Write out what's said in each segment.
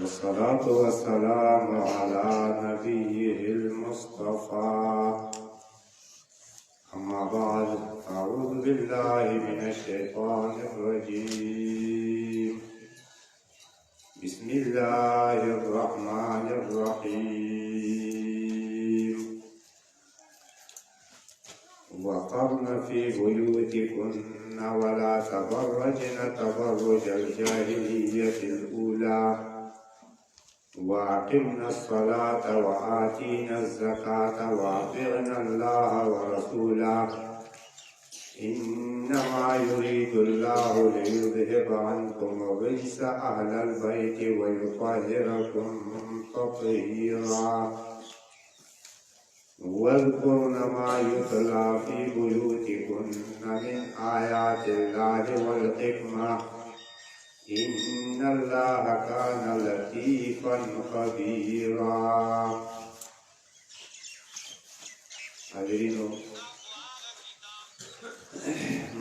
والصلاة والسلام على نبيه المصطفى أما بعد أعوذ بالله من الشيطان الرجيم بسم الله الرحمن الرحيم وقرن في بيوتكن ولا تبرجن تبرج الجاهلية الأولى وأقمنا الصلاة وآتينا الزكاة وأطعنا الله ورسوله إنما يريد الله ليذهب عنكم الرجس أهل البيت ويطهركم تطهيرا واذكرن ما يتلى في بيوتكن من آيات الله والحكمة إن الله كان لطيفا خبيرا. حاضرینو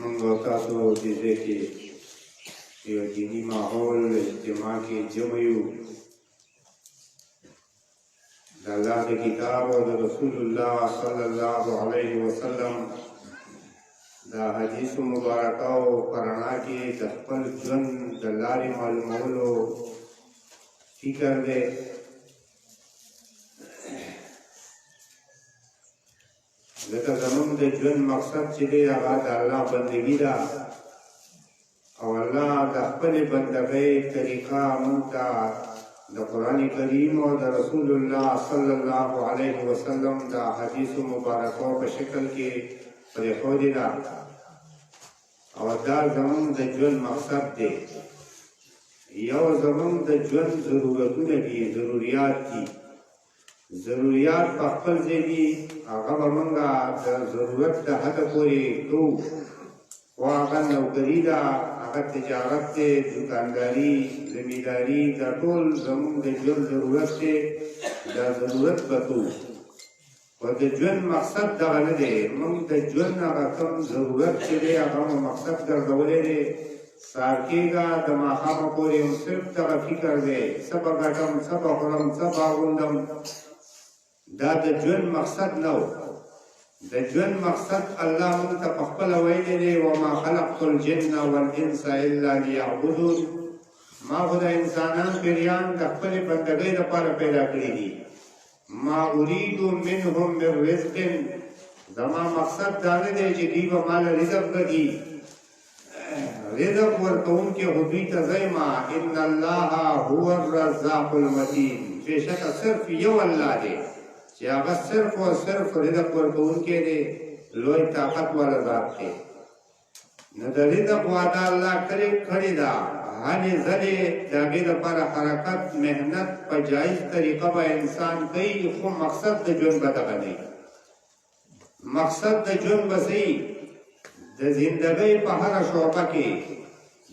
موږ تاسو دې کې یو دینی ماحول اجتماع کې جمع یو د الله د کتاب او د رسول الله صلی الله علیه وسلم دا حدیث مبارکه او قرآن کې د خپل ژوند د لارې معلومولو فکر دی. ځکه زموږ د ژوند مقصد چې دی هغه د الله بندګي ده او الله د خپلې بندګۍ طریقه موږ ته د قرآن کریم او د رسول الله صلی الله علیه وسلم د حدیث مبارکو په شکل کې پرېښودې ده او دا زموږ د ژوند مقصد دی. یو زموږ د ژوند ضرورتونه دي، ضروریات دي. ضروریات په خپل ځای دي، هغه به موږ د ضرورت د حده پورې کوو. خو هغه نوکري ده، هغه تجارت دی، دوکانداري، زمینداري، دا ټول زموږ د ژوند ضرورت دی. دا ضرورت به کوو و د ژوند مقصد دغه نه دی. موږ د ژوند هغه کوم ضرورت چې دی هغه مو مقصد ګرځولی دی. سهار کېږه د ماښامه پورې هم صرف دغه فکر دی، څه به ګټم، څه به خورم، څه به اغوندم. دا د ژوند مقصد نه و. د ژوند مقصد الله موږ ته په خپله ویلی دی وما خلقت الجن والانس الا لیعبدون. ما خو د انسانان پیریان د خپلې بندګۍ لپاره پیدا کړي دي. ما اريد منهم من رزق، زما مقصد دا نه دی چې دوی به مال رزق کړي. رزق ورکوونکی خو دوی ته ځایما ان الله هو الرزاق المتین. بېشکه صرف یو الله دی چې هغه صرف او صرف رزق ورکوونکی دی، لوی طاقت والا ذات دی. نو د رزق وعده الله کړې ده. هلې ځلې د هغې لپاره حرکت، محنت په جایز طریقه به انسان کوي، خو مقصد د ژوند به دغه دی. مقصد د ژوند به څه د زندګۍ په هره شعبه کې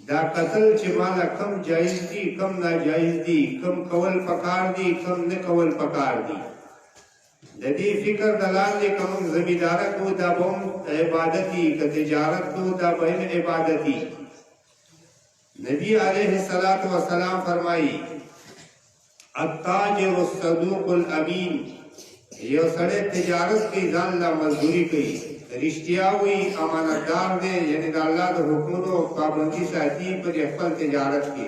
دا کتل چې ماله کم جایز دي، کم ناجایز دي، کم کول پکار دي، کم نه کول پکار دي. د دې فکر د لاندې که موږ زمینداره کوو دا به هم عبادت دي، که تجارت کوو دا به هم عبادت دي. نبی علیہ الصلوۃ والسلام فرمائی التاجر الصدوق الامین. یو سړی تجارت کوي، ځان له مزدوري کوي، رښتیا وایي، امانتدار دی، یعنې د الله د حکمونو پابندي ساتي په خپل تجارت کې.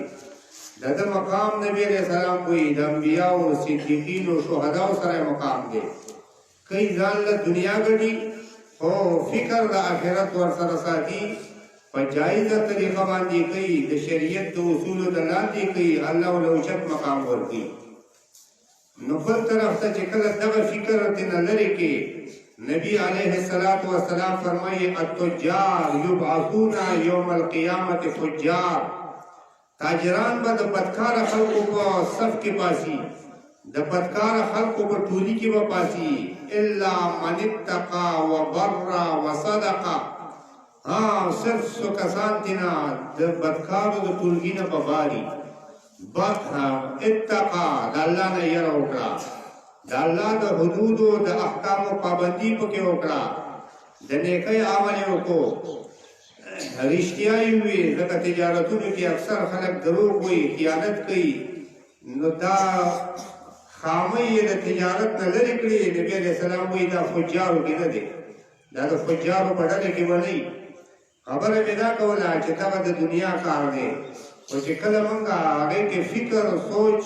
د ده مقام نبی علیہ السلام وایي د انبیاو، صدیقینو، شهداو سره مقام دی. کوي ځان له دنیا ګټي خو فکر د آخرت ورسره ساتي، په جایزه طریقه باندې کوي، د شریعت د اصولو د لاندې کوي، الله له اوچت مقام ورکوي. نو بل طرف ته چې کله دغه فکر ورتېنه لرې کې، نبی علیه الصلاة والسلام فرمایي التجار یبعثون یوم القیامت فجار. تاجران به د بدکاره خلکو په صف کې پاسي، د بدکاره خلکو په ټولي کې به پاسي. الا من اتقى وبر وصدق. صرف سو کسان دینا د بدکارو د ټولګي نه بباري. اتقا د الله نه یره وکړه، د الله د حدودو د احکامو پابندي پکې وکړه، د نیکۍ عمل یې وکړو، رښتیا یې ووایي. ځکه تجارتونو کې اکثر خلک دروغ وایي، خیانت کوي، نو دا خامۍ یې د تجارت نه لرې کړي. نبي علیه السلام وایي دا فجارو کې نه دی، دا د فجارو په ډله کې به نه وي. خبره مې دا کوله چې دغه د دنیا کار دی، خو چې کله موږ هغې کې فکر او سوچ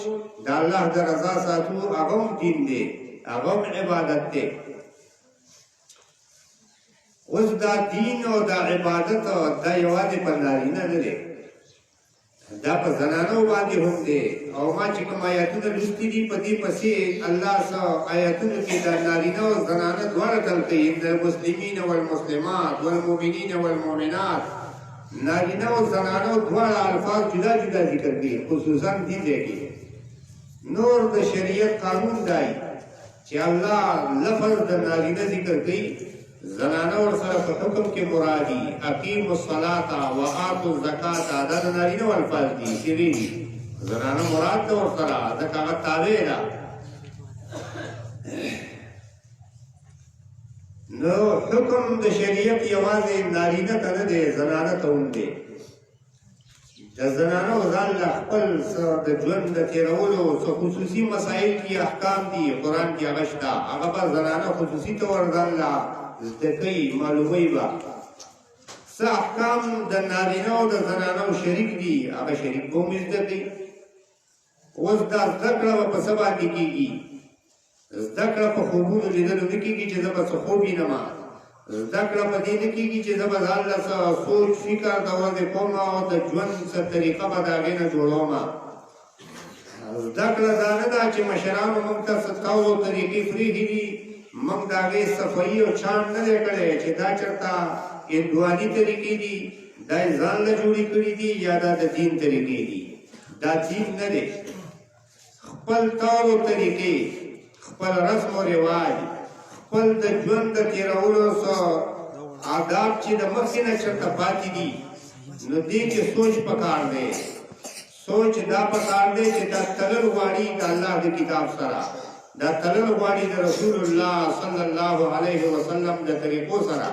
د الله د رضا ساتو، هغه هم دین دی، هغه هم عبادت دی. اوس دا دین او دا عبادت دا یوازې په نارینه نه دی، دا په زنانو باندې هم دی. او ما چې کوم آیاتونه لوستي دي په دې پسې الله څه آیاتونو کې دا نارینه او زنانه دواړه ډل کوي، د المسلمین والمسلمات والمؤمنین والمؤمنات. نارینه او زنانه دواړه الفاظ جدا جدا ذکر کوي، خصوصا دې ځای کې. نور د شریعت قانون دی چې الله لفظ د نارینه ذکر کوي، زنانه ورسره په حکم کې مرادي اقیم الصلاة و آتوا الزکاة، دا د نارینه الفاظ دي چې دي زنانه مراد ده ورسره، ځکه هغه تابع ده. نو حکم د شریعت یوازې نارینه ته نه دی، زنانه ته هم دی. د زنانو ځان له خپل د ژوند د تېرولو څه خصوصي مسایل کې احکام دي، قرآن کې هغه شته، هغه به زنانه خصوصي طور ځان له زده کوي، معلوموي به. څه احکام د نارینه او د زنانو شریک دي، هغه شریک به هم زده کوي. اوس دا زده کړه به په څه باندې کېږي؟ زده کړه په خوبونو لیدلو نه کېږي چې زه به څه خوب وینم. زده کړه په دې نه کېږي چې زه به ځان له څه سوچ فکر د ورځې کوم او د ژوند څه طریقه به د هغې نه جوړوم. زده کړه دا نه ده چې مشرانو موږ ته څه طور او طریقې پرېښي دي، موږ د هغې صفایي او چاڼ نه دی کړی چې دا چېرته هندواني طریقې دي، دا یې ځان له جوړې کړي دي، یا دا د دین طریقې دي. دا دین نه دی. خپل طور او طریقې، خپل رسم و رواج، خپل د ژوند د تېرولو څه آداب چې د مخکې نه چېرته پاتې دي، نو دې کې سوچ پکار دی. سوچ دا پکار دی چې دا تلل غواړي د الله د کتاب سره، دا تلل غواړي د رسول الله صلی الله علیه وسلم د طریقو سره.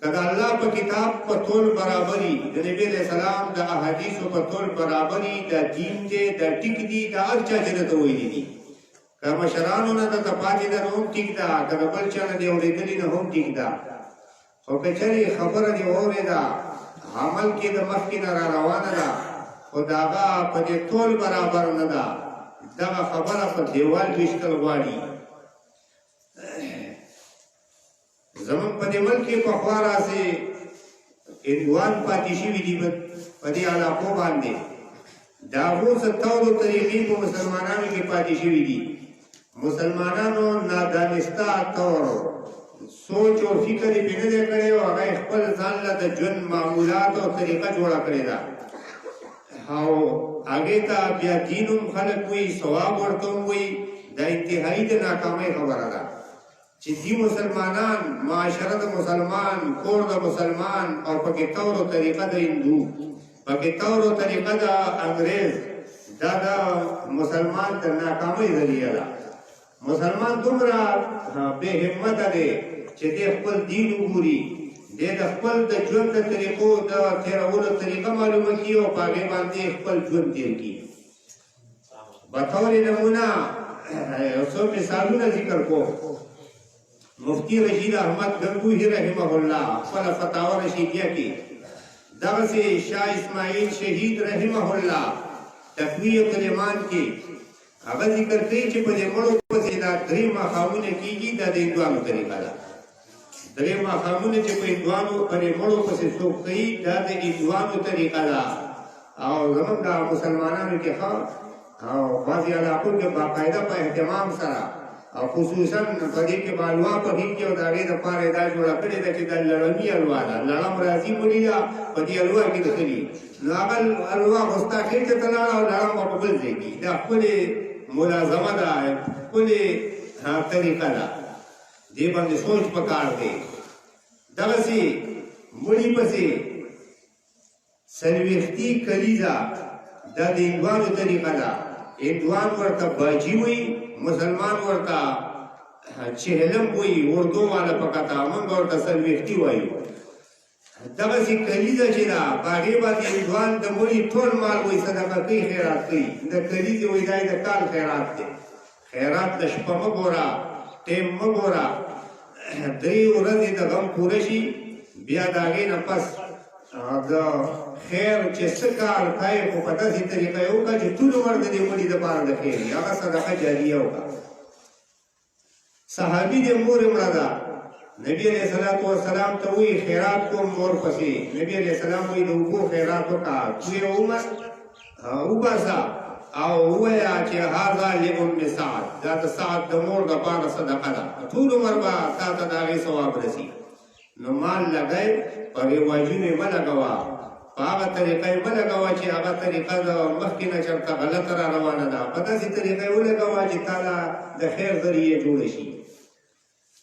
که د الله په کتاب په ټول برابري، د نبي علیه السلام د احادیثو په ټول برابري، دا دین دی، دا ټیک دي، دا هر چا چې درته ویلي دي. که مشرانو نه درته پاتې ده نو هم ټیک ده، که د بل چا نه دې اورېدلي نه هم ټیک ده. خو که چېرې خبره دې واورېده، عمل کې د مخکې نه را روانه ده، خو د هغه په دې ټول برابر نه ده، دغه خبره په دیوال ویشتل غواړي. زمونږ په دې ملک کې پخوا راسې هندوان پاتې شوي دي په دې علاقو باندې، د هغو څه طور و طریقې په مسلمانانو کې پاتې شوي دي. مسلمانانو نادانسته طور سوچ او فکر یې پرې نه دی کړی او هغه یې خپل ځان له د ژوند معمولات او طریقه جوړه کړې ده. او هغې ته بیا دین هم خلک وایي، ثواب ورته هم وایي. دا انتهایي د ناکامۍ خبره ده چې دي مسلمانان، معاشره د مسلمان، کور د مسلمان، او پکې طور او طریقه د هندو، پکې طور او طریقه د انګریز، دا د مسلمان د ناکامۍ ذریعه ده. مسلمان دومره بې همته دی چې دی خپل دین وګوري، دی د خپل د ژوند د طریقو د تېرولو طریقه معلومه کړي او په هغې باندې خپل ژوند تېر کړي. بطور نمونه یو څو مثالونه ذکر کوم. مفتی رشید احمد گنگوہی رحمه الله خپله فتاوا رشیدیه کې، دغسې شاه اسماعیل شهید رحمه الله تقویة الایمان کې هغه ذکر کوي چې په دې مړو پسې دا درې ماښامونه کېږي، دا د هندوانو طریقه ده. درې ماښامونه چې په هندوانو په دې مړو پسې څوک کوي، دا د هندوانو طریقه ده. او زموږ د مسلمانانو کې ښه او بعضې علاقو کې باقاعده په اهتمام سره او خصوصا په دې کې به حلوا پخېږي او د هغې دپاره یې دا جوړه کړې ده چې دا لړمي حلوا ده. لړم راځي مړي ده په دې حلوا کې دخلي، نو هغه حلوا خو ستا خېټې ته لاړه او لړم به په بل ځای کې. دا ښکلې ملازمه ده، ښکلې طریقه ده. دې باندې سوچ پکار دی. دغسې مړي پسې څلوېښتي کلیزه، دا د هندوانو طریقه ده. هندوان ورته باجي وایي، مسلمان ورته چهلم وایي، اردو والا پکته، موږ ورته څلوېښتي وایو. دغسې کلیزه چې ده په هغې باندې ځوان د مړي ټول مال وایي صدقه کوي خیرات کوي د کلیزې وایي دا یې د کال خیرات دی خیرات د شپه مه ګوره ټیم مه ګوره 3 ورځې د غم پوره شي بیا د هغې نه پس د خیر چې څه کار کوې خو په داسې طریقه یې وکړه چې ټول عمر د دې مړي دپاره د خیر وي هغه صدقه جاریه وکړه صحابي د مور یې مړه ده نبی علیہ الصلوۃ والسلام ته وی خیرات کوم مور پسې نبی علیہ السلام وی د اوبو خیرات وکړه چې وباسا او ویا چې هاذا لابن سعد دا د سعد د مور د پاره صدقه ده ټول عمر به تا ته د هغې ثواب رسي نو مال لګئ په رواجونو یې مه لګوه په هغه طریقه یې مه لګوه چې هغه طریقه د مخکې نه چېرته غلطه را روانه ده په داسې طریقه یې ولګوه چې تا د خیر ذریعې جوړه شي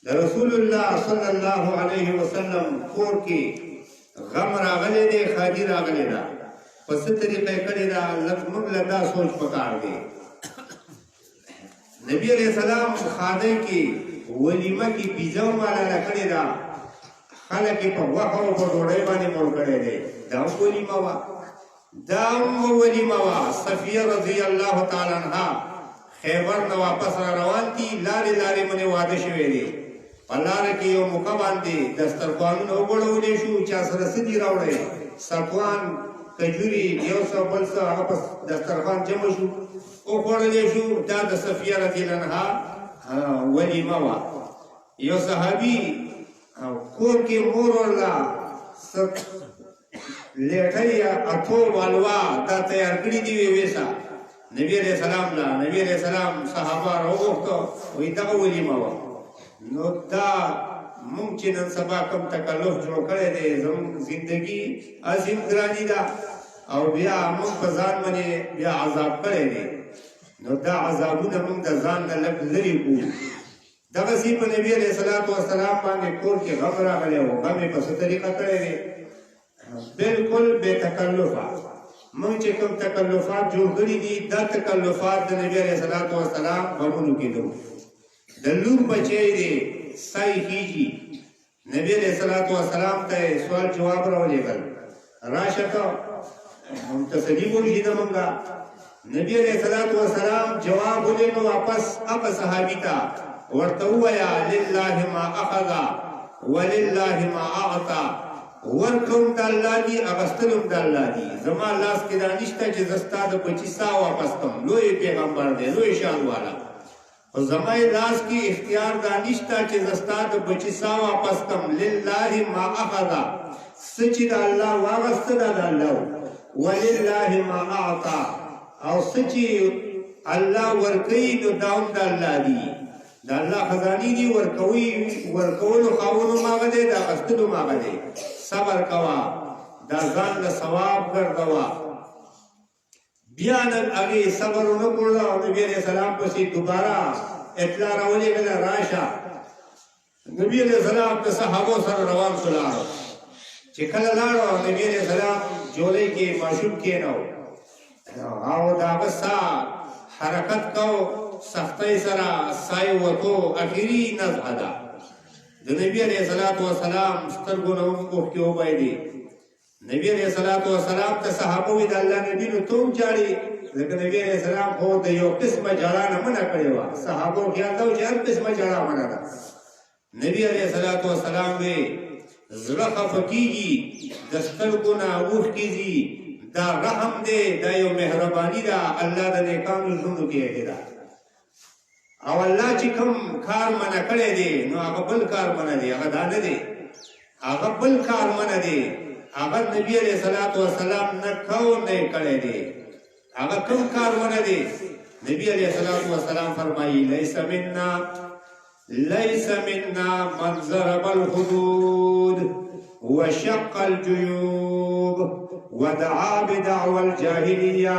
د رسول الله صلی الله علیه وسلم کور کې غم راغلی دی ښادي راغلی ده په څه طریقه یې کړې ده موږ له دا سوچ پکار دی نبی علیہ السلام خانه کې ولیمه کې پیزا ومالاله کړې ده خلک یې په غوښه او په ډوډۍ باندې مړ کړی دی دا هم ولیمه وه دا هم ولیمه وه صفیه رضی الله تعالی عنها خیبر نه واپس را روان دي لارې لارې منې واده شوی دی په لاره کې یو موقع باندې دسترخوانونه وغوړولی شو چا سره څه دي راوړی سکوان کجوري یو څه بل څه هغه په دسترخوان جمع شو وخوړلی شو دا د صفیه رضی الله عنها ولیمه وه یو صحابي کور کې مور ورله لیټۍ اتو والوا دا تیار کړي دي ویسا نبی علیہ السلام لا نبی علیہ السلام صحابه راوغوښتو وایي دغه ولیمه وه نو دا مونږ چې نن سبا کوم تکلف جوړ کړی دی زموږ زندګي عظیم ګراني ده او بیا مونږ په ځان باندې بیا عذاب کړی دی نو دا عذابونه مونږ د ځان نه لږ لرې کړو دغسې په نبي علیه الصلاة والسلام باندې کور کې غم راغلی و غم یې په څه طریقه کړی دی بالکل بې تکلفه مونږ چې کوم تکلفات جوړ کړي دي دا تکلفات د نبي علیه الصلاة والسلام غمونو کې دو د لور بچی دی سای خیجی نبی علیہ الصلوۃ والسلام ته سوال جواب راولېږل راشه ته تسلی وشي د مونږه نبی علیہ الصلوۃ والسلام جواب ولې نو واپس هغه صحابي ته ورته ووایه لله ما اخذ ولله ما اعطى ورکوم د الله دي اغستلم د الله دي زما لاس کې دا نشته چې زه ستا د بچي سا واپس کړم لوی پیغمبر دی لوی شان والا او زما لاس کې اختیار دا نشته چې زه ستا د بچي سا واپس کړم لله ما اخذ څه چې د الله واغسته دا د الله ولله ما اعطى او څه چې الله ورکوي نو دا هم د الله دي د الله خزانې دي ورکولو خاونو ماغه دی د اخیستلو ماغه دی صبر کوا دا ځان له ثواب ګرځوه بیا نن هغې صبر ونه کړله او نبي علیه السلام پسې دوباره اطلاع راولېږله راشه نبي علیه السلام د صحابو سره روان شو لاړو چې کله لاړو نبي علیه السلام جولۍ کې ماشوم کېنو او د هغه سا حرکت کو سختۍ سره سای وتو اخري نزعه ده د نبی علیہ الصلوۃ والسلام سترګو نه اوښکې وبهېدې نبی علیہ الصلوۃ والسلام ته صحابه وی د الله نبی نو ته هم ژاړې ځکه نبی علیہ السلام خو د یو قسمه ژړا نه منع کړې وه صحابو خیال ده چې هر قسمه ژړا منع ده نبی علیہ الصلوۃ والسلام وی زړه خفه کېږي د سترګو نه اوښکې ځي دا رحم دی دا یو مهرباني ده الله د نیکانو ژوندو کې یې ده او الله چې کوم کار منع کړی دی نو هغه بل کار منع دی هغه دا نه دی هغه بل کار منع دی هغه نبی علیہ الصلوۃ والسلام نه کو نه کړی دی هغه کوم کار منع دی نبی علیہ الصلوۃ والسلام فرمایي ليس منا من ضرب الحدود وشق الجيوب ودعا بدعوى الجاهليه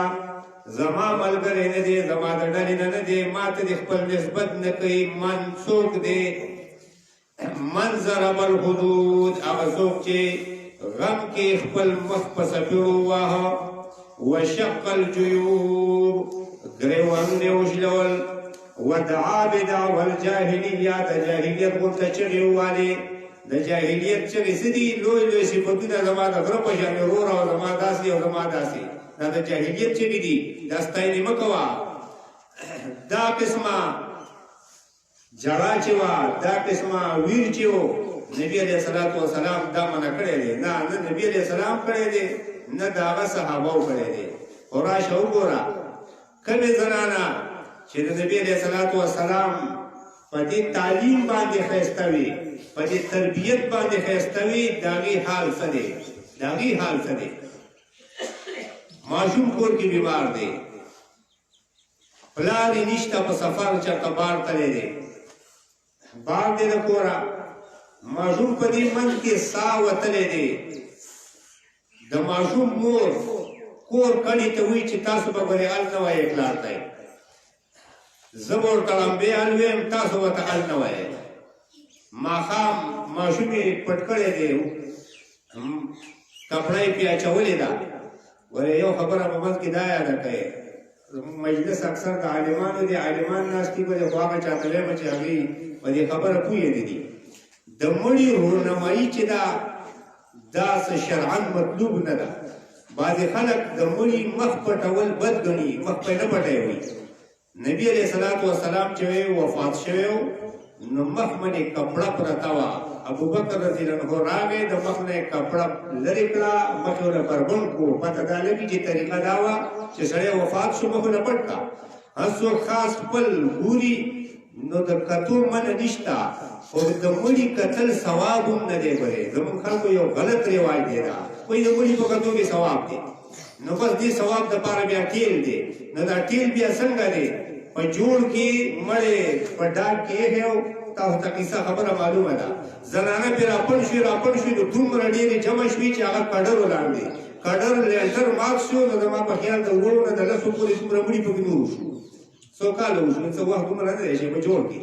زما ملګری نه دی زما د ډلې نه دی ما ته د خپل نسبت نه کوي من څوک دی من ضرب الحدود هغه څوک چې غم کې خپل مخ په څپېړو واهه وشق الجیوب ګریوانونه وشلول ودعا بدعوى الجاهلیه د جاهلیت غونته چغې ووالې د جاهلیت چغې څه دي؟ لوی لوی صفتونه زما د غره په شان ورور او زما داسې او زما داسې، دا د جاهلیت چغې دي، دا ستاینې مه کوه. دا قسمه جړا چې وه، دا قسمه ویر چې و، نبي علیه السلام دا منع کړی دی. نه نبي علیه السلام کړی دی، نه د هغه صحابهو کړی دی. خو راشه وګوره کومې زنانه چې د نبي علیه السلام په دې تعلیم باندې ښایسته وي، په دې تربیت باندې ښایسته وي، د هغې حال څه دی؟ د هغې حال څه دی؟ ماشوم کور کې بیمار دی، پلار یې نشته، په سفر چېرته بار تللی دی، بار دی د کوره، ماشوم په دې منځ کې ساه وتلی دی. د ماشوم مور کور کړي ته وایي چې تاسو به ګورې ال نه وایې پلار ته، زه به ورته لمبې ال ویم، تاسو ورته ال نه وایې. ماښام ماشوم یې پټ کړی دی، کپړه یې پرې اچولې ده. ورې یو خبره په منځ کې دا یاده کوي، زموږ مجلس اکثر د عالمانو دی، عالمان ناستي به دی، خو هغه چاته وایم چې هغې په دې خبره پوهېدې دي. د مړي رونمایي چې ده دا څه شرعاً مطلوب نه ده. بعضې خلک د مړي مخ پټول بد ګڼي، مخ پرې نه پټوي. نبي علیه السلام چې وفات شوی و نو مخ باندې کپړه پرته وه، ابوبکر رضی الله عنه راغی، د مخ نه یې کپړه لرې کړه، مخ یې ورله بربنډ کړو. پته دا لګي چې طریقه دا وه چې سړی وفات شو مخ ورله پټ کړه. هر څوک خاص خپل ګوري نو د کتو منع نشته، خو د مړي کتل ثواب هم نه دی. ګورې زموږ خلکو یو غلط رواج دی دا، وایي د مړي په کتو کې ثواب دی، نو بس دې ثواب دپاره بیا ټیل دی. نو دا ټیل بیا څنګه دی؟ په جوړ کې مړی په ډاګ کې ایښی، تاسو ته قصه خبره معلومه ده. زنانه پرې راپڼ شوې نو دومره ډېرې جمع شوې چې هغه کډر ولاړ دی، کډر لینټر مات شو. نو زما په خیال د وړو نه د لسو پورې دومره مړي پکې نور شو، څو کاله وشو، څه وخت دومره نه دی چې په جوړ کې.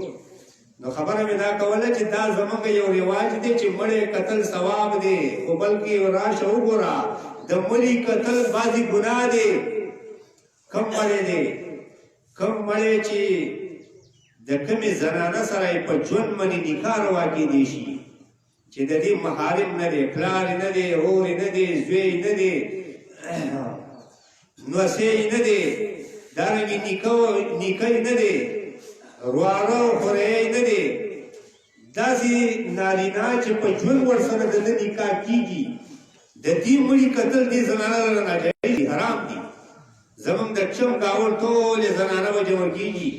نو خبره مې دا کوله چې دا زموږ یو رواج دی چې مړی کتل ثواب دی، خو بلکې راشه وګوره د مړي کتل بعضې ګناه دی. کم مړی دی؟ کم مړی چې د کمې زنانه سره یې په ژوند باندې نکاح روا کېدی شي، چې د دې محارم نه دی، پلار یې نه دی، ورور یې نه دی، زوی یې نه دی، نوسی یې نه دی، دارنګې نیکه یې نه دی، رواره او خوریه یې نه دی. داسې نارینه چې په ژوند ورسره د ده نکاح کېږي، د دې مړي کتل دې زنانه لره ناجایز دي، حرام دي. زموږ د چم گاول ټولې زنانه به جمع کېږي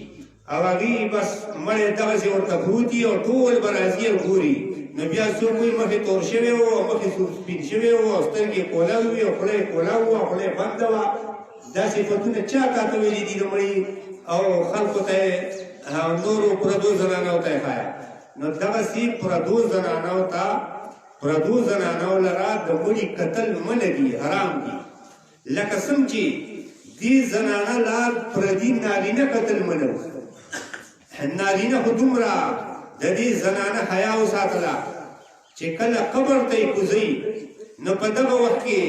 او هغې بس مړی دغسې ورته پروت وي او ټول به راځي او ګوري. نو بیا څوک وایي مخې تور شوی و او مخې سپین شوی و او سترګې کولاو وي او خوله یې کولاو وه او خوله یې بنده وه. دا صفتونه چا تاته ویلي دي د مړي او خلکو ته یې نورو پردو زنانو ته یې ښایه. نو دغسې پردو زنانو لره د مړي کتل منع دي، حرام دي. لکه څنګه چې دې زنانه لا پردي نارینه کتل منع و، نارینه خو دومره د دې زنانه حیا وساتله چې کله قبر ته یې کوزوي نو په دغه وخت کې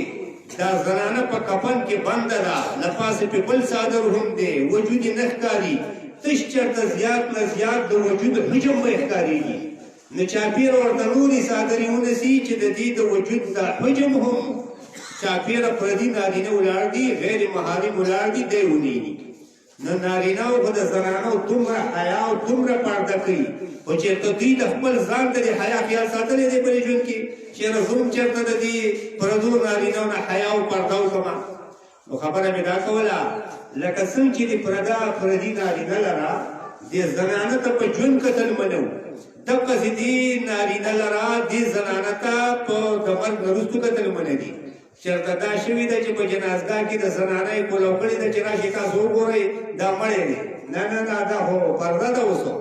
دا زنانه په کفن کې بنده ده، له پاسه پې بل څادر هم دی، وجود یې نه ښکاري، تش چېرته زیات نه زیات د وجود حجم به یې ښکارېږي. نو چاپېره ورته نورې څادرې ونیسي چې د دې د وجود دا حجم هم چاپېره پردي نارینه ولاړ دي، غیر محارم ولاړ دي، دی ونیږي. نو نارینهو خو د زنانو دومره حیا او دومره پرده کوي، خو چېرته دوی د خپل ځان ته د حیا خیال ساتلی دی په دې ژوند کې، چېرته زه هم چېرته د دې پردو نارینهو نه حیا او پرده وکړمه. نو خبره مې دا کوله لکه څنګه چې د پردي نارینه لره دې زنانه ته په ژوند کتل منع و، دقسې دې نارینه لره دې زنانه ته په د مرګ نه وروستو کتل منع دي. چېرته دا شوي ده چې په جنازګاه کې د زنانه یې کولاو کړې ده چې راشئ تاسو وګورئ دا مړی دی. نه دا خو پرده ده اوسو،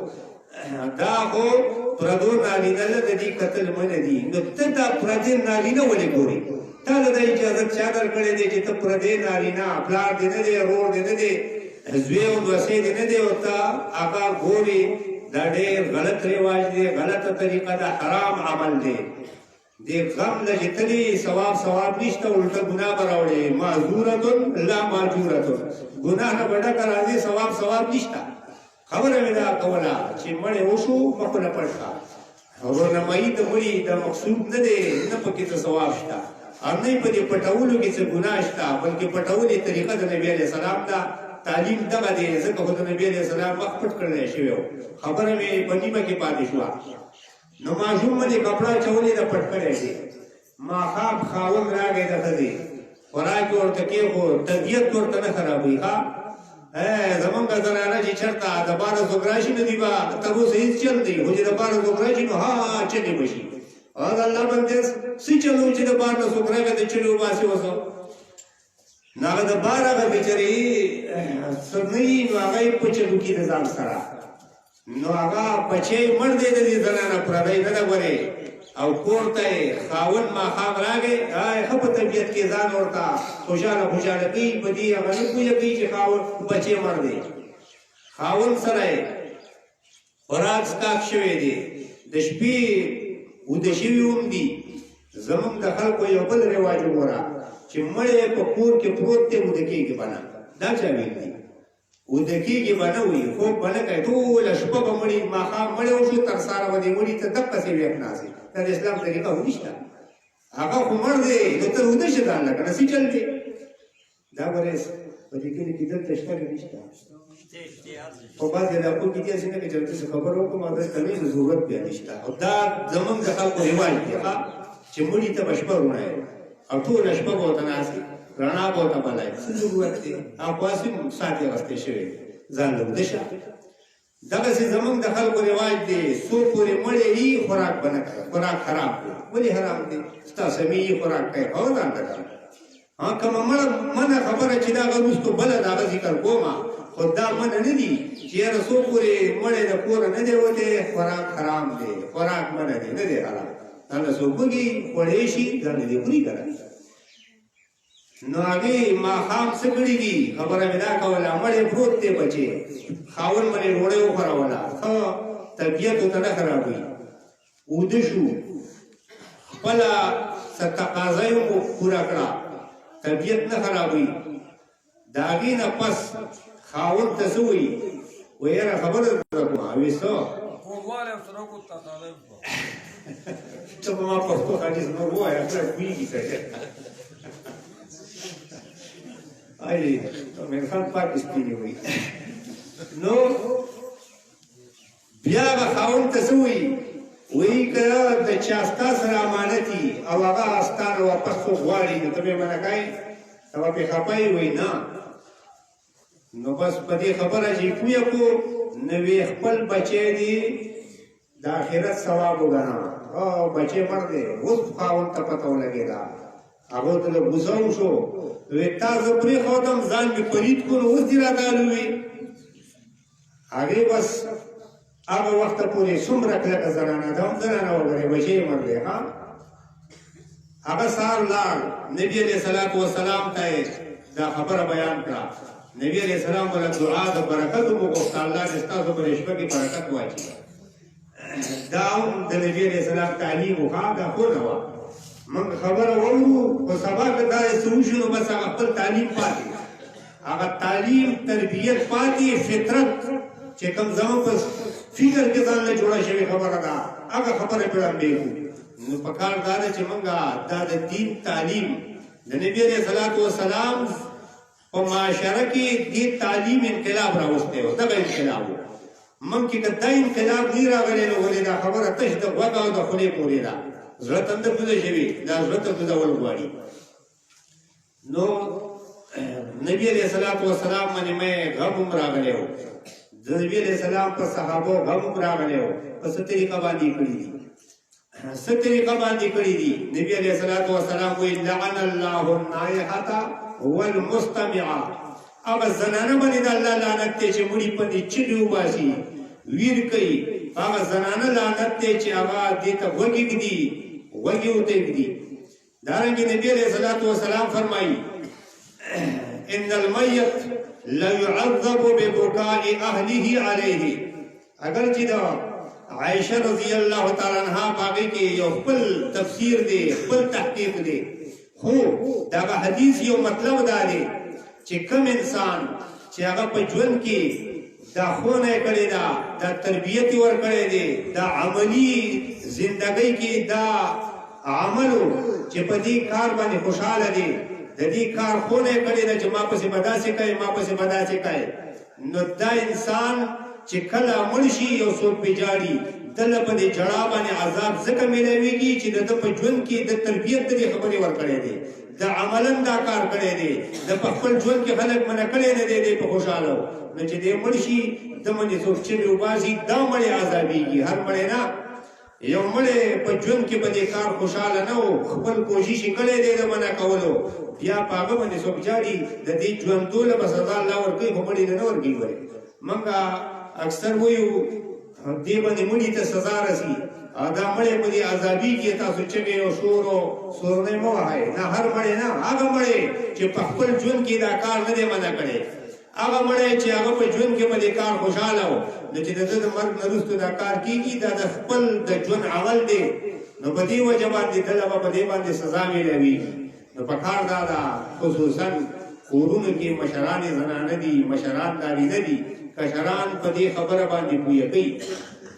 دا خو پردو نارینه له د دې کتل منع دي. نو ته دا پردي نارینه ولې ګورې؟ تا له دا اجازت چا درکړی دی چې ته پردی نارینه پلار دې نه دی، ورور دې نه دی، زوی او دوسی دې نه دی او ته هغه ګورې؟ دا ډېر غلط رواج دی، غلطه طریقه ده، حرام عمل دی. دې غم له چې تلي ثواب نشته، الټه ګناه به راوړې. معذورتن لا ماجورتن، ګناه نه به ډکه راځي، ثواب نشته. خبره مې دا کوله چې مړی وشو مخونه پټ کړه، رونمایي د مړي د مقصود نه دی، نه پکې څه ثواب شته او نه په دې پټولو کې څه ګناه شته، بلکې پټولې طریقه د نبي علیه السلام ده. تعلیم دغه دی، ځکه خو د نبي علیه السلام مخ پټ کړلی شوی و، خبره مې په نیمه کې پاتې شوه. نو ماشوم باندې کپړه اچولې ده، پټ کړی دی. ماښام خاوند راغی د ښځې، خوراک یې ورته کېښود، طبیعت ورته نه خرابوي. ښه زمونږ زنانه چې چېرته د باره څوک راشي نو دي به تر اوسه هېڅ چل دی، خو چې د باره څوک راشي نو ها چلې به شي. او د الله بندې څه چل و چې د بار نه څوک راغی د چلې وباسي اوسه نو هغه د بار هغه بېچارې څه نه وي، نو هغه یې په چلو کې د ځان سره، نو هغه بچی مړ دی د دې زنانه پردی نه ده ګورې. او کور ته یې خاوند ماښام راغی، ښه په طبیعت کې ځان ورته خوشحاله خوشحاله کوي، په دې هغه نه پوهېږي چې خاوند بچی مړ دی. خاوند سره یې خوراک څښاک شوی دی، د شپې وده شوي هم دي. زمونږ د خلکو یو بل رواج وګوره چې مړی په کور کې پروت دی، وده کېږي به نه. دا چا ویل دي؟ وده کېږي به نه وي، خوب به نه کوي، ټوله شپه به مړي، ماښام مړی وشو تر سهاره به دې مړي ته دقسې ویښ ناست. دا د اسلام طریقه خو نشته، هغه خو مړ دی نو ته وده شه ځان لکه نه څه چل دی. دا ورځ په دې کلي کې دلته شته که نشته؟ په بعضې علاقو کې داسې نه که چې ورته څه خبره وکړم او دلته نه ضرورت بیا نشته. او دا زمونږ د خلکو رواج دی چې مړي ته به شپه رڼا یې او ټوله شپه به ورته ناست وي، رڼا به ورته بله یې، څه ضرورت دی؟ هغه خو هسې ساعت یې اخیستی شوی ځان له وده شه. دغسې زمونږ د خلکو رواج دی، څو پورې مړی وي خوراک به نه کوي، خوراک خراب دی. ولې حرام دی؟ ستا سمې یې خوراک کوي، او ځان ته کوه. کومه منه خبره چې دا هغه وروستو بله د هغه ذکر کومه، خو دا منه نه دي چې یاره څو پورې مړی د کوره نه دی وتی خوراک حرام دی، خوراک منه دی، نه دی حرام. هغه څوک وږي خوړی شي ځان دې خوري که نه. نو هغې ماښام څه کړي دي خبره مې دا کوله، مړی پروت دی بچې، خاوند باندې ډوډۍ وخوروله، ښه طبیعت ورته نه خرابوي. وده شو، خپله څه تقاضا یې مو پوره کړه، طبیعت نه خرابوي. د هغې نه پس خاوند ته څه وایي؟ وایي یاره خبره درته کومه. وایي څه؟ ته به ما پښتو حدیث نور ووایه، خلک پوهېږي که ای امیر خان پاکستاني وایي. نو بیا هغه خاوند ته څه وایي؟ وایي که د چا ستا سره امانت وي او هغه ستا نه واپس څوک غواړي نو ته به یې منع کوې؟ ته به پرې خفه یې؟ وایي نه. نو بس په دې خبره چې پوه کړو، نو وی خپل بچی دی د آخرت ثواب وګڼه. او بچی مړ دی، اوس خاوند ته پته ولګېده، هغه ته لږ غوسه وشو، وی تا زه پرېښودم ځان مې پلید کړو، نو اوس دې راته الوي. هغې بس هغه وخته پورې څومره کلکه زنانه ده، هم زنانه وګورئ بچی یې مړ دی. هغه سهار لاړ، نبي علیه الصلاة وسلام ته یې دا خبره بیان کړه. نبی علیہ السلام ولا دعا د برکت وغوښته، الله دې ستاسو په شپه کې برکت واچوي. دا هم د نبی علیہ السلام تعلیم وکړه، دا خو نه وه. موږ خبره واورو خو سبا که دا څه وشو نو بس هغه خپل تعلیم پاتې، هغه تعلیم تربیت پاتې، فطرت چې کوم زموږ په فکر کې ځان له جوړه شوې خبره ده هغه خبره پرې وکړو. نو پکار دا ده چې موږ دا د دین تعلیم د نبی علیہ الصلوۃ والسلام په معاشره کې دې تعلیم انقلاب راوستی و. دغه انقلاب و، موږ کې که دا انقلاب نه راغلی نو ولې دا خبره تش د غوږ او د خولې پورې ده، زړه ته نه کوزه شوي، دا زړه ته کوزول غواړي. نو نبی علیہ الصلوۃ والسلام باندې مې غم هم راغلی و، د نبی علیہ السلام په صحابو غم هم راغلی و. په څه طریقه باندې کړي دي، څه طریقه باندې کړي دي؟ نبی علیہ الصلوۃ والسلام وایي لعن الله النائحة والمستمعة. هغه زنانه باندې د الله لعنت دی چې مړي باندې چغې وباسي، ویر کوي. هغه زنانه لعنت دی چې هغه دې ته غوږ ږدي، غوږ یې ورته ږدي. دارنګې نبي علیه الصلاة والسلام فرمایي ان المیت لیعذب ببکاء اهله علیه. اگر چې دا عائشہ رضی الله تعالی عنها باقی کې یو خپل تفسیر دی، خپل تحقیق دی، خو دا حدیث یو مطلب دا دی چې کوم انسان چې هغه په ژوند کې دا خونه کړی دا دا تربیت ورکړی دی دا عملی زندګۍ کې دا عملو چې په دې کار باندې خوشاله دی د دې کار خونه کړی دا چې ما پسې بداسې کوي ما پسې بداسې کوي نو دا انسان چې کله مړ شي یو څوک پې جاړي دله په دې جړا باندې عذاب ځکه میلاویږي چې د ده په ژوند کې د تربیت د دې خبرې ورکړی دی د عملا دا کار کړی دی د په خپل ژوند کې خلک منع کړی نه دی دی په خوشحاله نو چې دی مړ شي د باندې څوک چغې وباسي دا مړی عذابېږي هر مړی نه یو مړی په ژوند کې په دې کار خوشحاله نه و خپل کوشش یې کړی دی د منع کولو بیا په هغه باندې څوک جاړي د دې ژوندو له به سزا الله ورکوي خو مړي له نه ورکوي ګورې موږ اکثر وایو دې باندې مړي ته سزا رسي دا مړی په دې عذابېږي تاسو چغې او شور او سورنۍ مه وهئ نه هر مړی نه هغه مړی چې په خپل ژوند کې دا کار نه دی منع کړی هغه مړی چې هغه په ژوند کې به دې کار خوشحاله و نو چې د ده د مرګ نه وروسته دا کار کېږي دا د خپل د ژوند عمل دی نو په دې وجه باندې دله به په دې باندې سزا میلاوېږي نو پکار دا ده خصوصا کورونو کې مشران زنانه دي مشران نارینه دي کشران په دې خبره باندې پوهه کوي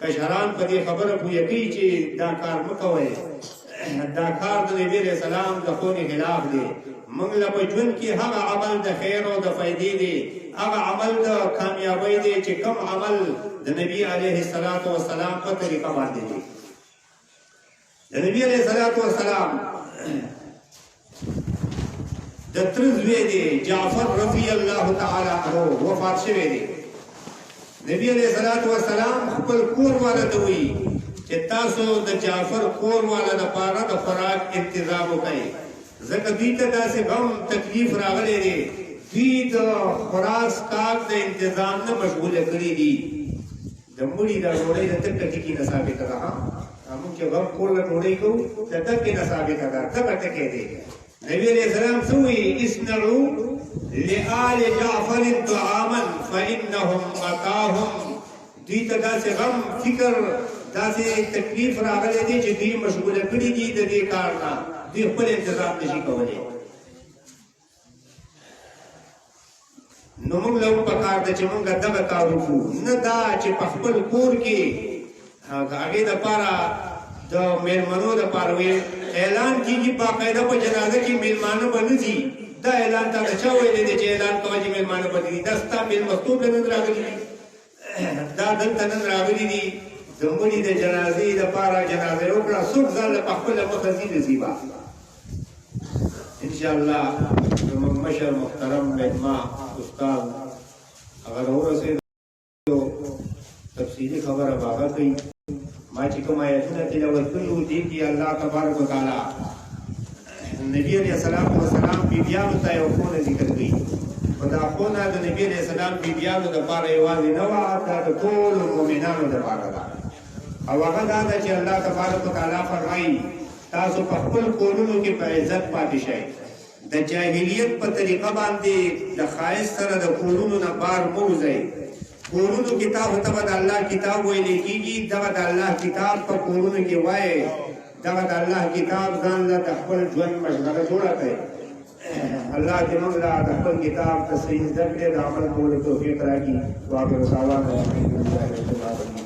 کشران په دې خبره پوهه کوي چې دا کار مه کوئ دا کار د نبي علیه السلام د ښوونې خلاف دی موږ له په ژوند کې هغه عمل د خیر او د فایدې دی هغه عمل د کامیابۍ دی چې کوم عمل د نبي علیه السلام په طریقه باندې دی د نبي علیه السلام د تره زوی دی جعفر رضی الله تعالی عنه وفات شوی دی نبی علیہ السلام خپل کور والا ته وایي چې تاسو د جعفر کور والا دپاره د خوراک انتظام وکړئ ځکه دوی ته داسې غم تکلیف راغلی دی دوی د خوراک څښاک د انتظام نه مشغوله کړي دي د مړي دا ډوډۍ د تکه ټکي نه ثابته ده موږ چې غم کور له ډوډۍ کوو د تکې نه ثابته ده تکه ټکې دی نبی علیہ السلام څه وایي اصنعوا لآل جعفر طعاما فإنهم أتاهم دوی ته داسې غم فکر داسې تکلیف راغلی دی چې دوی مشغوله کړي دي د دې کار نه دوی خپل انتظام نشي کولی نو موږ له پکار ده چې موږ دغه کار وکړو نه دا چې په خپل کور کې هغې دپاره د میلمنو دپاره اعلان کېږي باقاعده په جنازه کې میلمانه به نه ځي دا اعلان تا چا ویلی دی چې اعلان کوه چې میلمانه به دي دا ستا میلمستوب له نن راغلي دي دا دلته نن راغلي دي د مړي د جنازې دپاره جنازه یې وکړه څوک ځان له په خپله مخه ځي نه ځي به انشاءالله زموږ مشر محترم مهما استاد هغه راورسېدو تفصیلي خبره به هغه کوي ما چې کوم آیتونه تلاوت کړي وو دې کې الله تبارک وتعالی نبی علیہ السلام بیبیانو ته یو خونه ذکر کړي په دا خونه د نبی علیہ السلام بیبیانو دپاره یوازې نه وه دا د ټولو مؤمنانو دپاره ده او هغه دا ده چې الله تبارک وتعالی فرمایي تاسو په خپل کورونو کې په عزت پاتې شئ د جاهلیت په طریقه باندې د ښایست سره د کورونو نه بار مه وځئ کورونو کې تاسو ته به د الله کتاب ویلی کېږي دغه د الله کتاب په کورونو کې وایئ دغه د الله کتاب ځان له د خپل ژوند مشغله جوړه کړئ الله دې موږ له د خپل کتاب ته صحیح زده کړې د عمل کولو توفیق راکړي واخر دعوانا الحمدلله رب العالمین